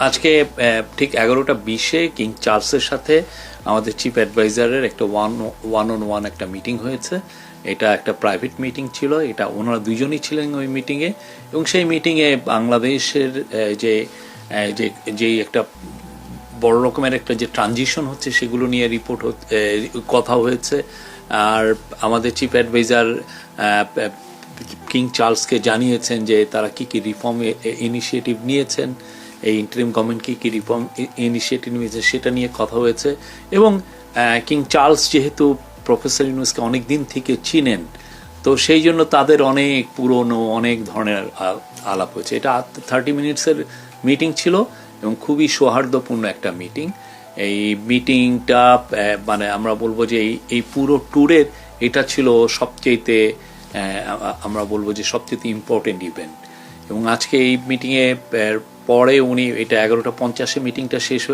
আজকে ঠিক 11:20-এ কিং চার্লসের সাথে আমাদের চিফ অ্যাডভাইজারের একটা ওয়ান অন ওয়ান একটা মিটিং হয়েছে। এটা একটা প্রাইভেট মিটিং ছিল, এটা ওনারা দুজনই ছিলেন ওই মিটিংয়ে। এবং সেই মিটিংয়ে বাংলাদেশের যে একটা বড় রকমের একটা যে ট্রানজিশন হচ্ছে সেগুলো নিয়ে কথা হয়েছে। আর আমাদের চিফ অ্যাডভাইজার কিং চার্লসকে জানিয়েছেন যে তারা কি কি রিফর্ম ইনিশিয়েটিভ নিয়েছেন, এই ইন্টারিম গভর্নমেন্ট কি রিফর্ম ইনিশিয়েটিভ নিয়েছে সেটা নিয়ে কথা হয়েছে। এবং কিং চার্লস যেহেতু প্রফেসর ইউনুসকে অনেক দিন থেকে চিনেন, তো সেই জন্য তাদের অনেক পুরনো অনেক ধরনের আলাপ হয়েছে। এটা 30 মিনিটসের মিটিং ছিল এবং খুবই সৌহার্দ্যপূর্ণ একটা মিটিং। এই মিটিংটা মানে আমরা বলবো যে এই পুরো ট্যুরের এটা ছিল সবচেয়েতে আমরা বলবো যে সবচেয়ে ইম্পর্টেন্ট ইভেন্ট। এবং আজকে এই মিটিংয়ে পরে উনি এটা 11:50-এ মিটিংটা শেষ হয়ে